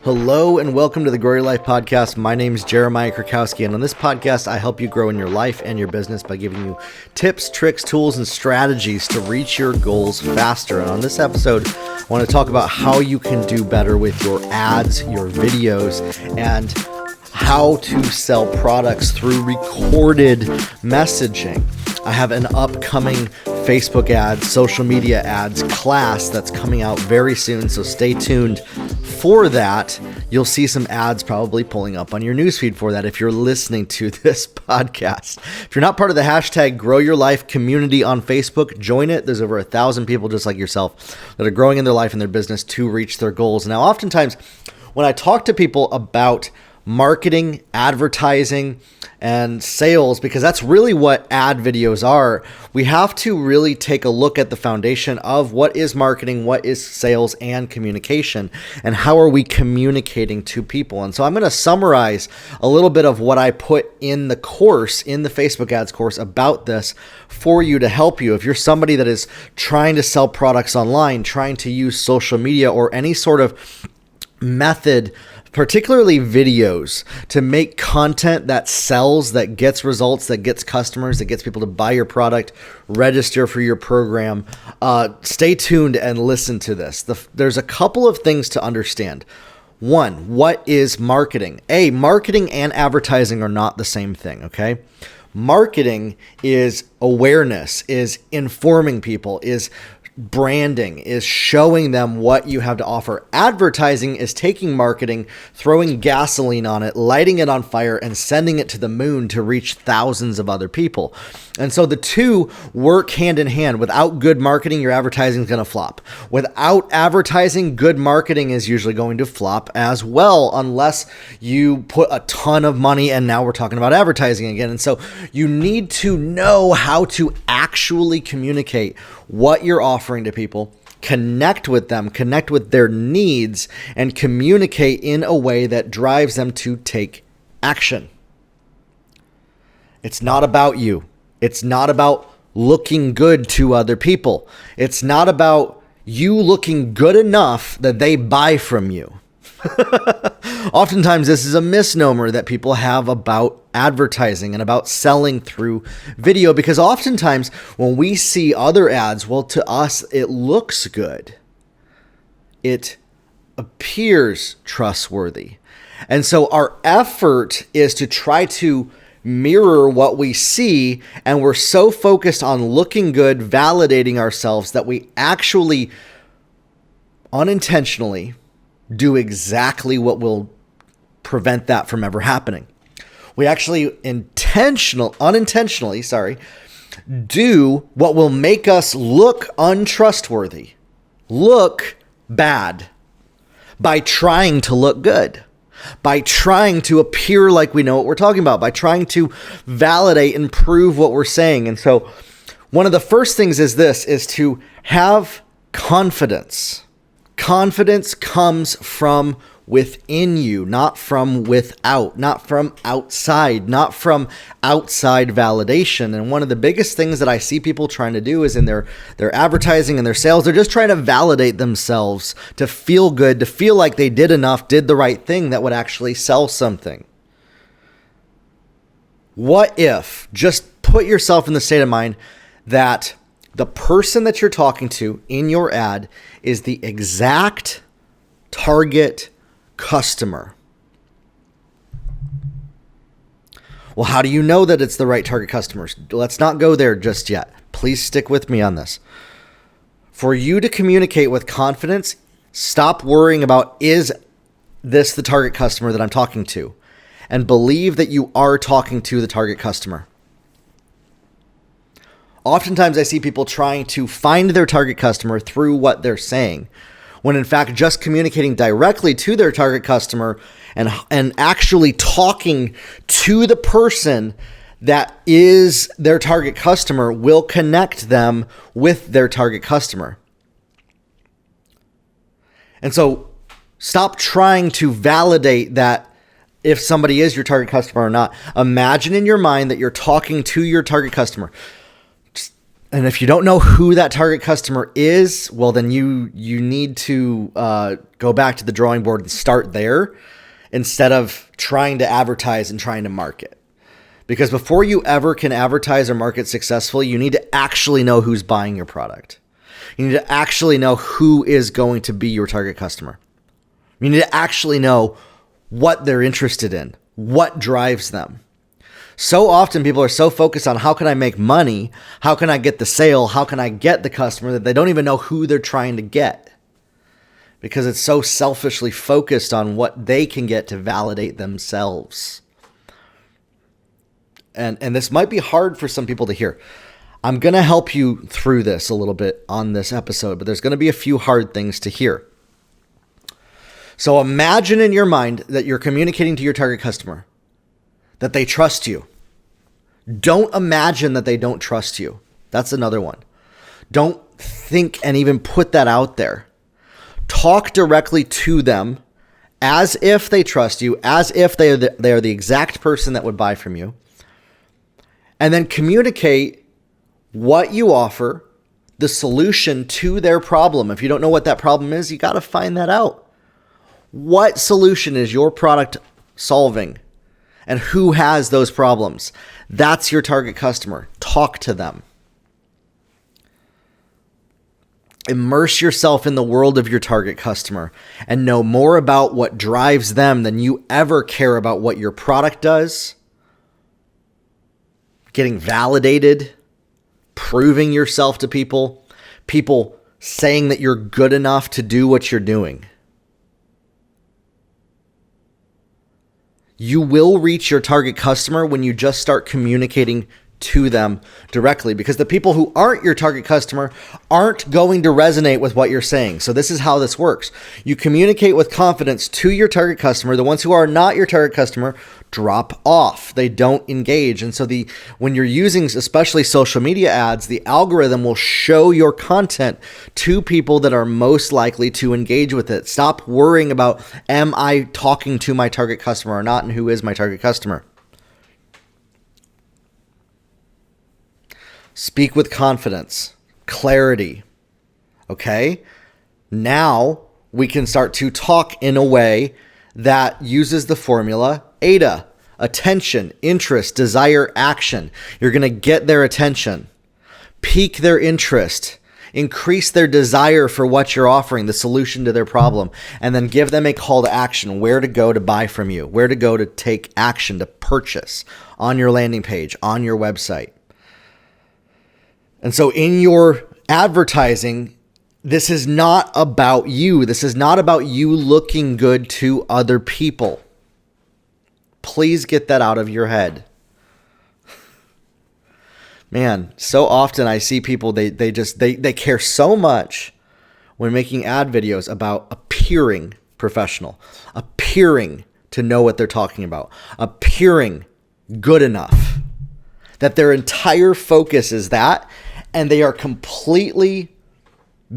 Hello and welcome to the Grow Your Life podcast. My name is Jeremiah Krakowski, and on this podcast, I help you grow in your life and your business by giving you tips, tricks, tools, and strategies to reach your goals faster. And on this episode, I want to talk about how you can do better with your ads, your videos, and how to sell products through recorded messaging. I have an upcoming Facebook ads, social media ads class that's coming out very soon, so stay tuned for that. You'll see some ads probably pulling up on your newsfeed for that if you're listening to this podcast. If you're not part of the hashtag Grow Your Life community on Facebook, join it. There's over 1,000 people just like yourself that are growing in their life and their business to reach their goals. Now, oftentimes when I talk to people about marketing, advertising, and sales, because that's really what ad videos are, we have to really take a look at the foundation of what is marketing, what is sales and communication, and how are we communicating to people. And so I'm going to summarize a little bit of what I put in the course, in the Facebook ads course about this for you to help you. If you're somebody that is trying to sell products online, trying to use social media or any sort of method, particularly videos, to make content that sells, that gets results, that gets customers, that gets people to buy your product, register for your program, stay tuned and listen to this. There's a couple of things to understand. One, what is marketing? Marketing and advertising are not the same thing, okay? Marketing is awareness, is informing people, is branding, is showing them what you have to offer. Advertising is taking marketing, throwing gasoline on it, lighting it on fire, and sending it to the moon to reach thousands of other people. And so the two work hand in hand. Without good marketing, your advertising is going to flop. Without advertising, good marketing is usually going to flop as well, unless you put a ton of money, and now we're talking about advertising again. And so you need to know how to actually communicate what you're offering to people, connect with them, connect with their needs, and communicate in a way that drives them to take action. It's not about you. It's not about looking good to other people. It's not about you looking good enough that they buy from you. Oftentimes, this is a misnomer that people have about advertising and about selling through video, because oftentimes when we see other ads, well, to us, it looks good. It appears trustworthy. And so our effort is to try to mirror what we see, and we're so focused on looking good, validating ourselves, that we actually unintentionally do exactly what will prevent that from ever happening. We actually unintentionally, do what will make us look untrustworthy, look bad, by trying to look good, by trying to appear like we know what we're talking about, by trying to validate and prove what we're saying. And so one of the first things is to have confidence. Confidence comes from within you, not from without, not from outside, not from outside validation. And one of the biggest things that I see people trying to do is in their advertising and their sales, they're just trying to validate themselves, to feel good, to feel like they did enough, did the right thing that would actually sell something. What if, just put yourself in the state of mind that the person that you're talking to in your ad is the exact target customer. Well, how do you know that it's the right target customers? Let's not go there just yet. Please stick with me on this. For you to communicate with confidence, stop worrying about, is this the target customer that I'm talking to? And believe that you are talking to the target customer. Oftentimes I see people trying to find their target customer through what they're saying, when in fact just communicating directly to their target customer and actually talking to the person that is their target customer will connect them with their target customer. And so stop trying to validate that if somebody is your target customer or not. Imagine in your mind that you're talking to your target customer. And if you don't know who that target customer is, well, then you need to go back to the drawing board and start there instead of trying to advertise and trying to market. Because before you ever can advertise or market successfully, you need to actually know who's buying your product. You need to actually know who is going to be your target customer. You need to actually know what they're interested in, what drives them. So often people are so focused on how can I make money, how can I get the sale, how can I get the customer, that they don't even know who they're trying to get. Because it's so selfishly focused on what they can get to validate themselves. And this might be hard for some people to hear. I'm going to help you through this a little bit on this episode, but there's going to be a few hard things to hear. So imagine in your mind that you're communicating to your target customer, that they trust you. Don't imagine that they don't trust you. That's another one. Don't think and even put that out there. Talk directly to them as if they trust you, as if they are the exact person that would buy from you. And then communicate what you offer, the solution to their problem. If you don't know what that problem is, you got to find that out. What solution is your product solving? And who has those problems? That's your target customer. Talk to them. Immerse yourself in the world of your target customer and know more about what drives them than you ever care about what your product does. Getting validated, proving yourself to people, people saying that you're good enough to do what you're doing. You will reach your target customer when you just start communicating to them directly, because the people who aren't your target customer aren't going to resonate with what you're saying. So this is how this works. You communicate with confidence to your target customer. The ones who are not your target customer drop off. They don't engage. And so when you're using especially social media ads, the algorithm will show your content to people that are most likely to engage with it. Stop worrying about, am I talking to my target customer or not, and who is my target customer? Speak with confidence, clarity. Okay? Now we can start to talk in a way that uses the formula AIDA: attention, interest, desire, action. You're going to get their attention, pique their interest, increase their desire for what you're offering, the solution to their problem, and then give them a call to action, where to go to buy from you, where to go to take action to purchase on your landing page, on your website. And so in your advertising, this is not about you. This is not about you looking good to other people. Please get that out of your head. Man, so often I see people, they care so much when making ad videos about appearing professional, appearing to know what they're talking about, appearing good enough, that their entire focus is that. And they are completely,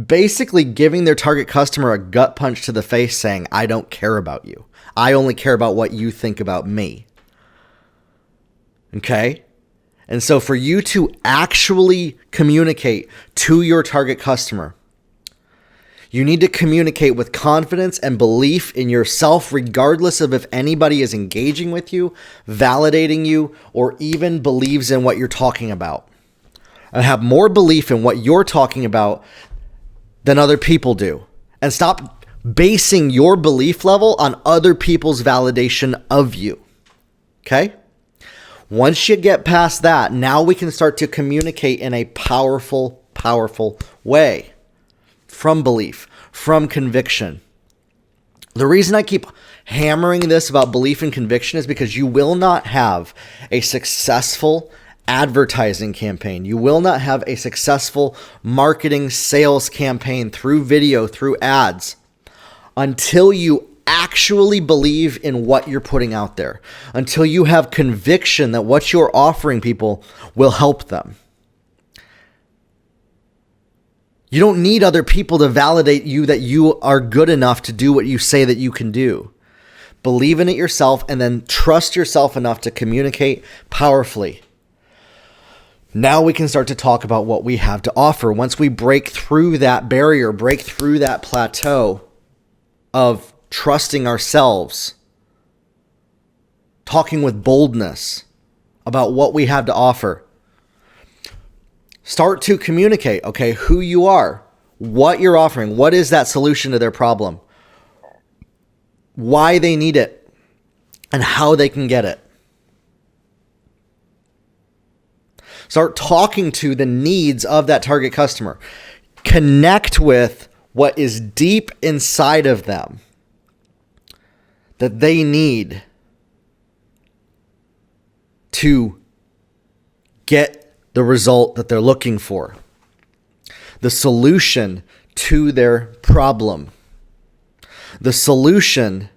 basically giving their target customer a gut punch to the face saying, I don't care about you. I only care about what you think about me. Okay? And so for you to actually communicate to your target customer, you need to communicate with confidence and belief in yourself, regardless of if anybody is engaging with you, validating you, or even believes in what you're talking about. And have more belief in what you're talking about than other people do. And stop basing your belief level on other people's validation of you. Okay? Once you get past that, now we can start to communicate in a powerful, powerful way. From belief, from conviction. The reason I keep hammering this about belief and conviction is because you will not have a successful advertising campaign. You will not have a successful marketing sales campaign through video, through ads, until you actually believe in what you're putting out there, until you have conviction that what you're offering people will help them. You don't need other people to validate you that you are good enough to do what you say that you can do. Believe in it yourself and then trust yourself enough to communicate powerfully. Now we can start to talk about what we have to offer. Once we break through that barrier, break through that plateau of trusting ourselves, talking with boldness about what we have to offer, start to communicate, okay, who you are, what you're offering, what is that solution to their problem, why they need it, and how they can get it. Start talking to the needs of that target customer. Connect with what is deep inside of them that they need to get the result that they're looking for, the solution to their problem, the solution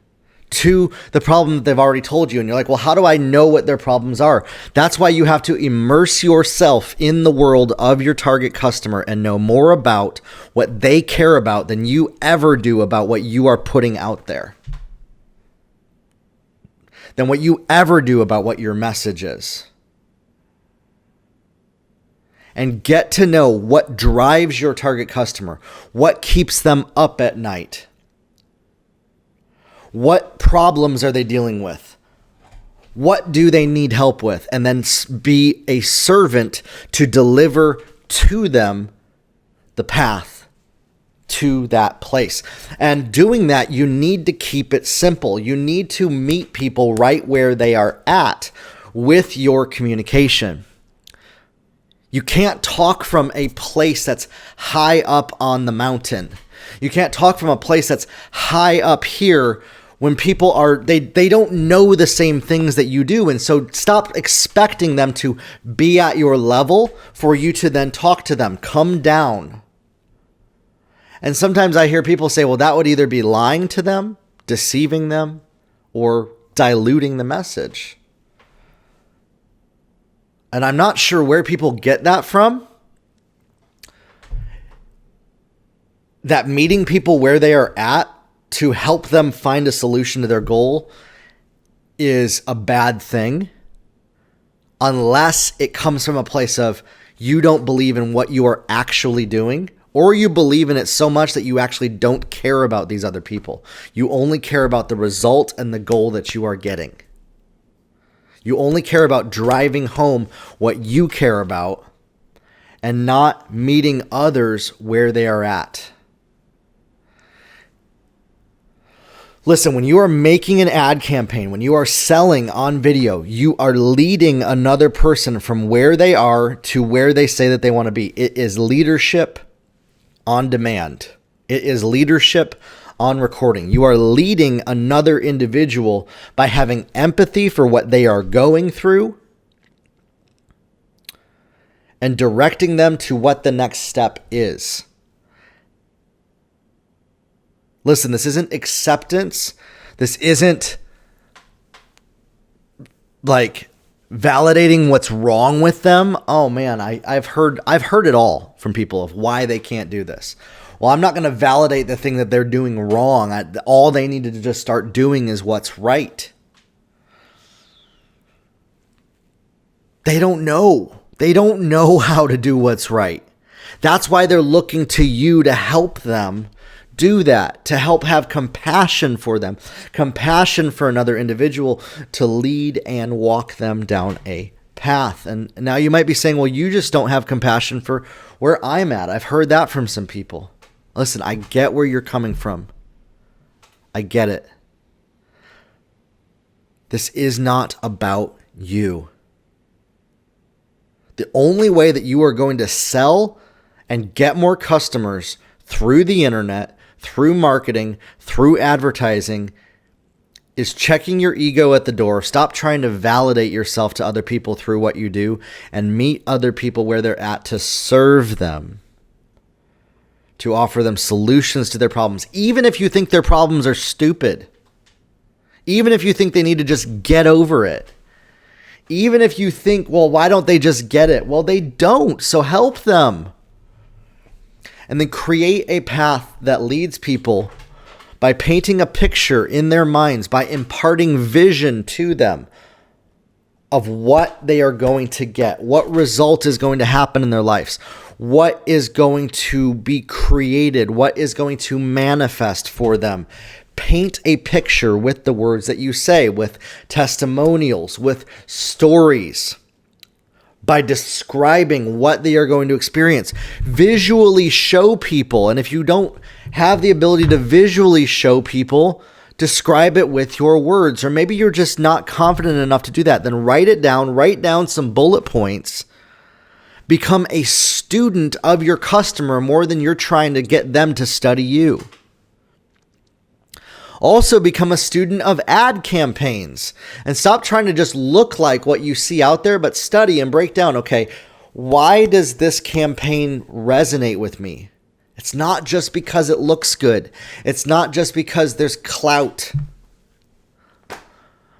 to the problem that they've already told you. And you're like, well, how do I know what their problems are? That's why you have to immerse yourself in the world of your target customer and know more about what they care about than you ever do about what you are putting out there, than what you ever do about what your message is. And get to know what drives your target customer, what keeps them up at night. What problems are they dealing with? What do they need help with? And then be a servant to deliver to them the path to that place. And doing that, you need to keep it simple. You need to meet people right where they are at with your communication. You can't talk from a place that's high up on the mountain. You can't talk from a place that's high up here when people are, they don't know the same things that you do. And so stop expecting them to be at your level for you to then talk to them. Come down. And sometimes I hear people say, well, that would either be lying to them, deceiving them, or diluting the message. And I'm not sure where people get that from. That meeting people where they are at to help them find a solution to their goal is a bad thing, unless it comes from a place of you don't believe in what you are actually doing, or you believe in it so much that you actually don't care about these other people. You only care about the result and the goal that you are getting. You only care about driving home what you care about and not meeting others where they are at. Listen, when you are making an ad campaign, when you are selling on video, you are leading another person from where they are to where they say that they want to be. It is leadership on demand. It is leadership on recording. You are leading another individual by having empathy for what they are going through and directing them to what the next step is. Listen, this isn't acceptance. This isn't like validating what's wrong with them. Oh man, I've heard it all from people of why they can't do this. Well, I'm not going to validate the thing that they're doing wrong. All they needed to just start doing is what's right. They don't know. They don't know how to do what's right. That's why they're looking to you to help them do that, to help have compassion for them, compassion for another individual, to lead and walk them down a path. And now you might be saying, well, you just don't have compassion for where I'm at. I've heard that from some people. Listen, I get where you're coming from. I get it. This is not about you. The only way that you are going to sell and get more customers through the internet, through marketing, through advertising, is checking your ego at the door. Stop trying to validate yourself to other people through what you do, and meet other people where they're at to serve them, to offer them solutions to their problems. Even if you think their problems are stupid, even if you think they need to just get over it, even if you think, well, why don't they just get it? Well, they don't, so help them. And then create a path that leads people by painting a picture in their minds, by imparting vision to them of what they are going to get, what result is going to happen in their lives, what is going to be created, what is going to manifest for them. Paint a picture with the words that you say, with testimonials, with stories, by describing what they are going to experience. Visually show people. And if you don't have the ability to visually show people, describe it with your words. Or maybe you're just not confident enough to do that. Then write it down. Write down some bullet points. Become a student of your customer more than you're trying to get them to study you. Also become a student of ad campaigns and stop trying to just look like what you see out there, but study and break down, okay, why does this campaign resonate with me? It's not just because it looks good. It's not just because there's clout.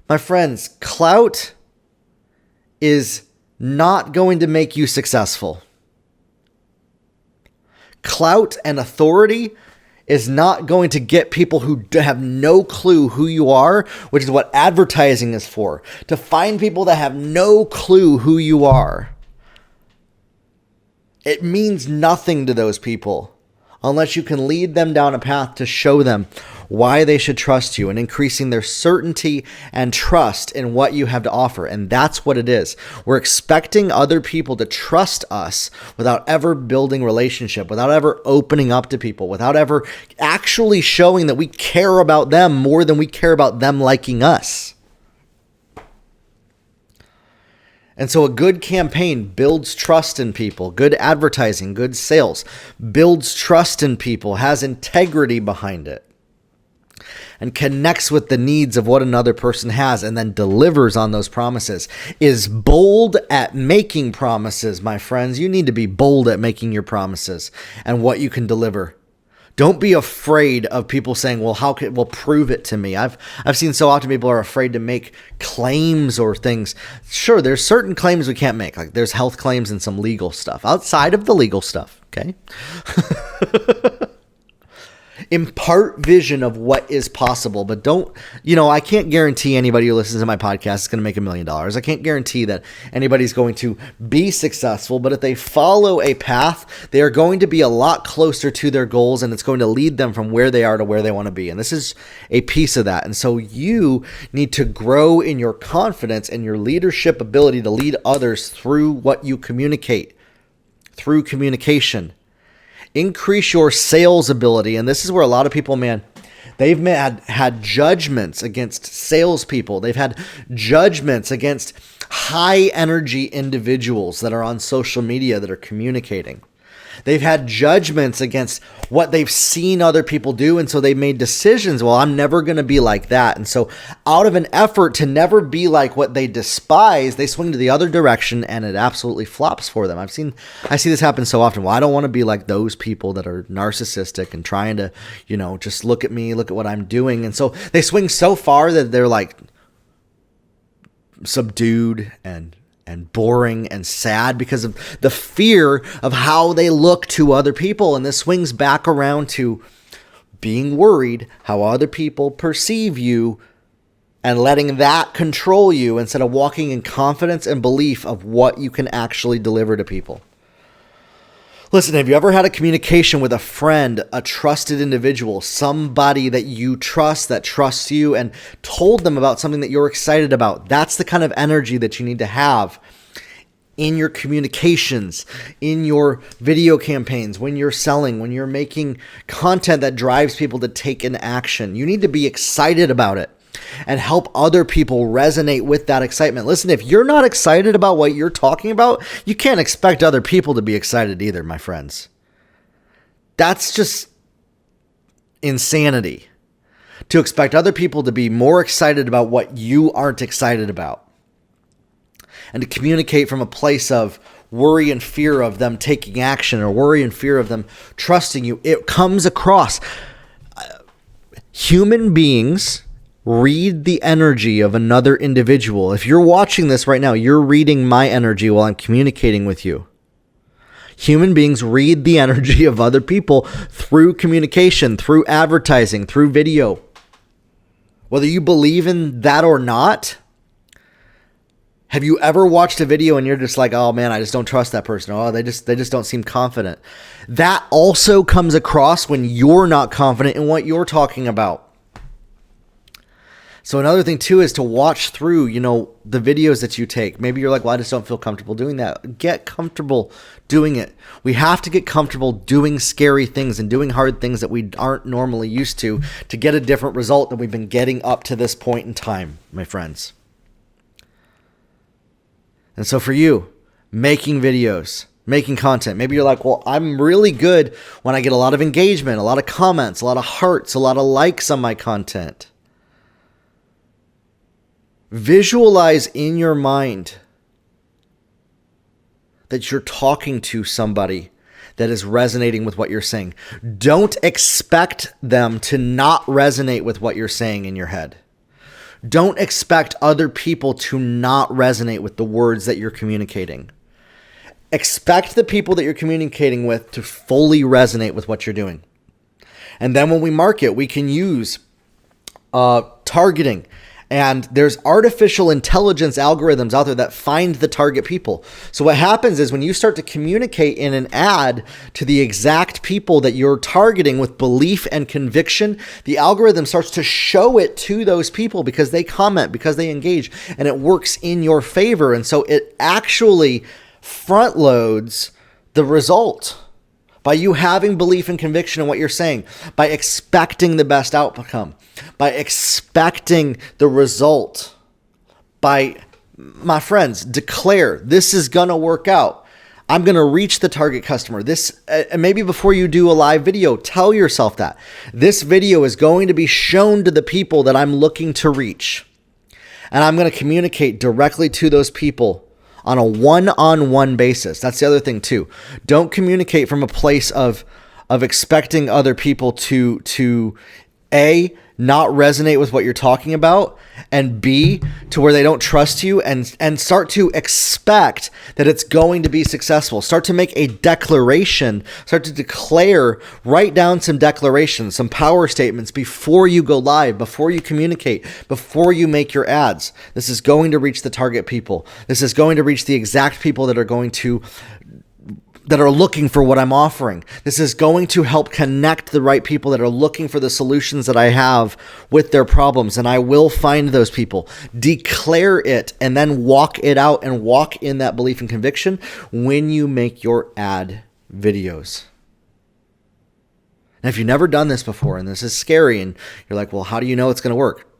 My friends, clout is not going to make you successful. Clout and authority is not going to get people who have no clue who you are, which is what advertising is for. To find people that have no clue who you are. It means nothing to those people unless you can lead them down a path to show them why they should trust you and increasing their certainty and trust in what you have to offer. And that's what it is. We're expecting other people to trust us without ever building relationship, without ever opening up to people, without ever actually showing that we care about them more than we care about them liking us. And so a good campaign builds trust in people. Good advertising, good sales builds trust in people, has integrity behind it, and connects with the needs of what another person has and then delivers on those promises. Is bold at making promises, my friends. You need to be bold at making your promises and what you can deliver. Don't be afraid of people saying, well, prove it to me. I've seen so often people are afraid to make claims or things. Sure, there's certain claims we can't make. Like there's health claims and some legal stuff outside of the legal stuff. Okay. Impart vision of what is possible, but don't, I can't guarantee anybody who listens to my podcast is going to make $1 million. I can't guarantee that anybody's going to be successful, but if they follow a path, they are going to be a lot closer to their goals, and it's going to lead them from where they are to where they want to be. And this is a piece of that. And so you need to grow in your confidence and your leadership ability to lead others through what you communicate, through communication. Increase your sales ability. And this is where a lot of people, they've had judgments against salespeople. They've had judgments against high energy individuals that are on social media that are communicating. They've had judgments against what they've seen other people do. And so they made decisions. Well, I'm never going to be like that. And so out of an effort to never be like what they despise, they swing to the other direction and it absolutely flops for them. I see this happen so often. Well, I don't want to be like those people that are narcissistic and trying to, just look at me, look at what I'm doing. And so they swing so far that they're like subdued and boring and sad because of the fear of how they look to other people. And this swings back around to being worried how other people perceive you and letting that control you instead of walking in confidence and belief of what you can actually deliver to people. Listen, have you ever had a communication with a friend, a trusted individual, somebody that you trust, that trusts you, and told them about something that you're excited about? That's the kind of energy that you need to have in your communications, in your video campaigns, when you're selling, when you're making content that drives people to take an action. You need to be excited about it and help other people resonate with that excitement. Listen, if you're not excited about what you're talking about, you can't expect other people to be excited either, my friends. That's just insanity to expect other people to be more excited about what you aren't excited about and to communicate from a place of worry and fear of them taking action or worry and fear of them trusting you. It comes across. Human beings read the energy of another individual. If you're watching this right now, you're reading my energy while I'm communicating with you. Human beings read the energy of other people through communication, through advertising, through video. Whether you believe in that or not, Have you ever watched a video and you're just like, oh man, I just don't trust that person. Oh, they just don't seem confident. That also comes across when you're not confident in what you're talking about. So another thing too is to watch through, the videos that you take. Maybe you're like, well, I just don't feel comfortable doing that. Get comfortable doing it. We have to get comfortable doing scary things and doing hard things that we aren't normally used to get a different result than we've been getting up to this point in time, my friends. And so for you, making videos, making content, maybe you're like, well, I'm really good when I get a lot of engagement, a lot of comments, a lot of hearts, a lot of likes on my content. Visualize in your mind that you're talking to somebody that is resonating with what you're saying. Don't expect them to not resonate with what you're saying in your head. Don't expect other people to not resonate with the words that you're communicating. Expect the people that you're communicating with to fully resonate with what you're doing. And then when we market, we can use targeting. And there's artificial intelligence algorithms out there that find the target people. So what happens is when you start to communicate in an ad to the exact people that you're targeting with belief and conviction, the algorithm starts to show it to those people because they comment, because they engage, and it works in your favor. And so it actually front loads the result. By you having belief and conviction in what you're saying, by expecting the best outcome, by expecting the result, by, my friends, declare this is going to work out. I'm going to reach the target customer. This, maybe before you do a live video, tell yourself that this video is going to be shown to the people that I'm looking to reach. And I'm going to communicate directly to those people on a one-on-one basis. That's the other thing too. Don't communicate from a place of expecting other people to A, not resonate with what you're talking about, and B, to where they don't trust you and start to expect that it's going to be successful. Start to make a declaration, start to declare, write down some declarations, some power statements before you go live, before you communicate, before you make your ads. This is going to reach the target people. This is going to reach the exact people that are looking for what I'm offering. This is going to help connect the right people that are looking for the solutions that I have with their problems, and I will find those people. Declare it and then walk it out and walk in that belief and conviction when you make your ad videos. And if you've never done this before and this is scary and you're like, well, how do you know it's going to work?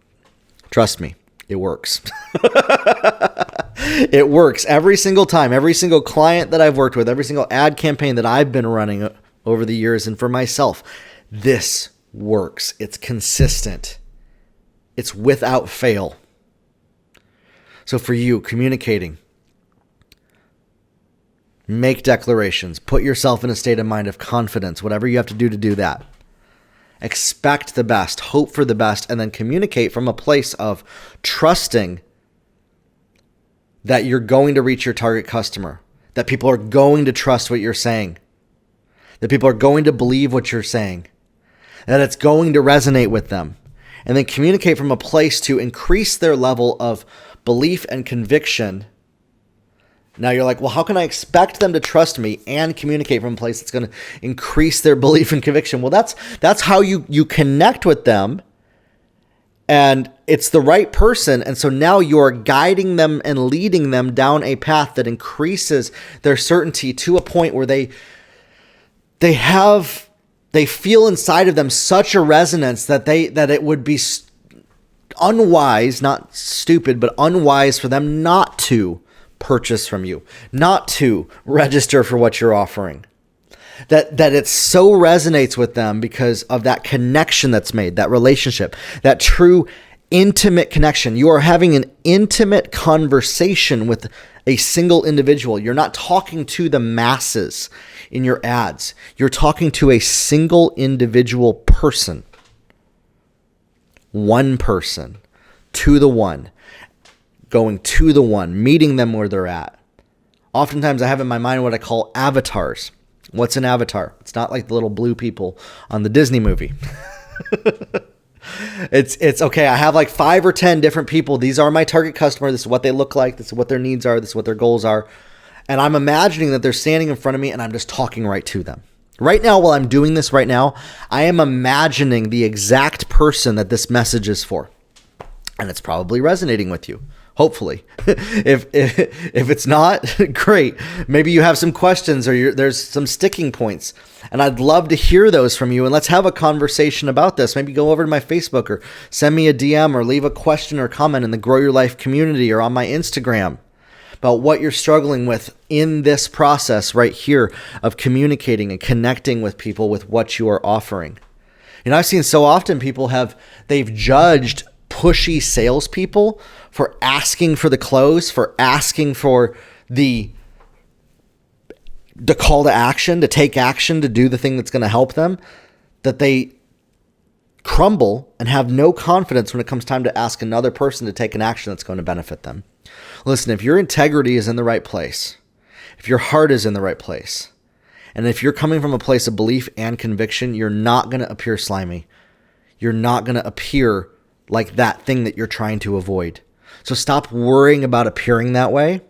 Trust me, it works. It works every single time. Every single client that I've worked with, every single ad campaign that I've been running over the years, and for myself, this works. It's consistent. It's without fail. So for you, communicating, make declarations, put yourself in a state of mind of confidence, whatever you have to do that. Expect the best, hope for the best, and then communicate from a place of trusting that you're going to reach your target customer, that people are going to trust what you're saying, that people are going to believe what you're saying, that it's going to resonate with them, and then communicate from a place to increase their level of belief and conviction. Now you're like, well, how can I expect them to trust me and communicate from a place that's going to increase their belief and conviction? Well, that's how you connect with them. And it's the right person. And so now you're guiding them and leading them down a path that increases their certainty to a point where they feel inside of them such a resonance that it would be unwise, not stupid, but unwise for them not to purchase from you, not to register for what you're offering. That it so resonates with them because of that connection that's made, that relationship, that true intimate connection. You are having an intimate conversation with a single individual. You're not talking to the masses in your ads. You're talking to a single individual person. One person, to the one, going to the one, meeting them where they're at. Oftentimes I have in my mind what I call avatars. What's an avatar? It's not like the little blue people on the Disney movie. It's okay. I have like 5 or 10 different people. These are my target customer. This is what they look like. This is what their needs are. This is what their goals are. And I'm imagining that they're standing in front of me and I'm just talking right to them. Right now, while I'm doing this right now, I am imagining the exact person that this message is for. And it's probably resonating with you. Hopefully. If it's not, great. Maybe you have some questions or there's some sticking points. And I'd love to hear those from you. And let's have a conversation about this. Maybe go over to my Facebook or send me a DM or leave a question or comment in the Grow Your Life community or on my Instagram about what you're struggling with in this process right here of communicating and connecting with people with what you are offering. You know, I've seen so often they've judged pushy salespeople for asking for the close, for asking for the call to action, to take action, to do the thing that's going to help them, that they crumble and have no confidence when it comes time to ask another person to take an action that's going to benefit them. Listen, if your integrity is in the right place, if your heart is in the right place, and if you're coming from a place of belief and conviction, you're not going to appear slimy. You're not going to appear like that thing that you're trying to avoid. So stop worrying about appearing that way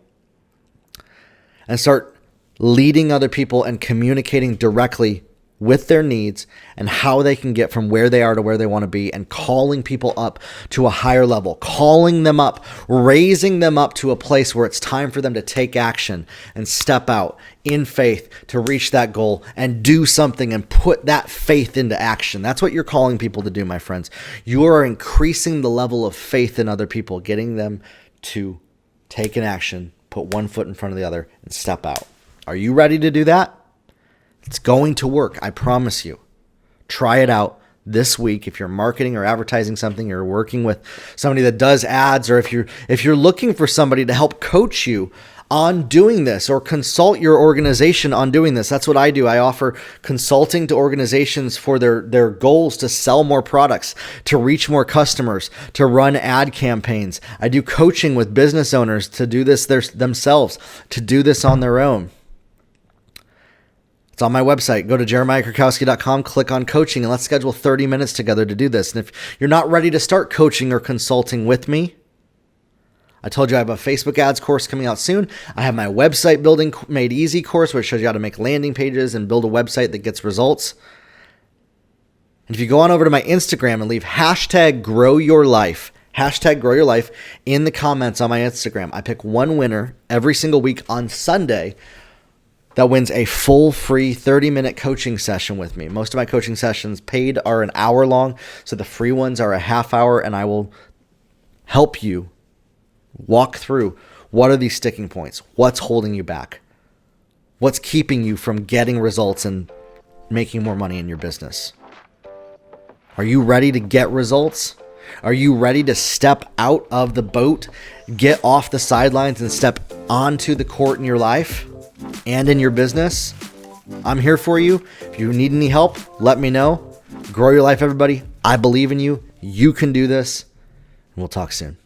and start leading other people and communicating directly with their needs and how they can get from where they are to where they want to be, and calling people up to a higher level, calling them up, raising them up to a place where it's time for them to take action and step out in faith to reach that goal and do something and put that faith into action. That's what you're calling people to do, my friends. You are increasing the level of faith in other people, getting them to take an action, put one foot in front of the other, and step out. Are you ready to do that? It's going to work. I promise you. Try it out this week. If you're marketing or advertising something, you're working with somebody that does ads, or if you're looking for somebody to help coach you on doing this or consult your organization on doing this. That's what I do. I offer consulting to organizations for their goals to sell more products, to reach more customers, to run ad campaigns. I do coaching with business owners to do this themselves, to do this on their own. It's on my website. Go to jeremiahkrakowski.com, click on coaching, and let's schedule 30 minutes together to do this. And if you're not ready to start coaching or consulting with me, I told you I have a Facebook ads course coming out soon. I have my website building made easy course, which shows you how to make landing pages and build a website that gets results. And if you go on over to my Instagram and leave hashtag grow your life in the comments on my Instagram, I pick one winner every single week on Sunday that wins a full free 30-minute coaching session with me. Most of my coaching sessions paid are an hour long, so the free ones are a half hour, and I will help you walk through what are these sticking points, what's holding you back, what's keeping you from getting results and making more money in your business. Are you ready to get results? Are you ready to step out of the boat, get off the sidelines, and step onto the court in your life and in your business? I'm here for you. If you need any help, let me know. Grow your life, everybody. I believe in you. You can do this. And we'll talk soon.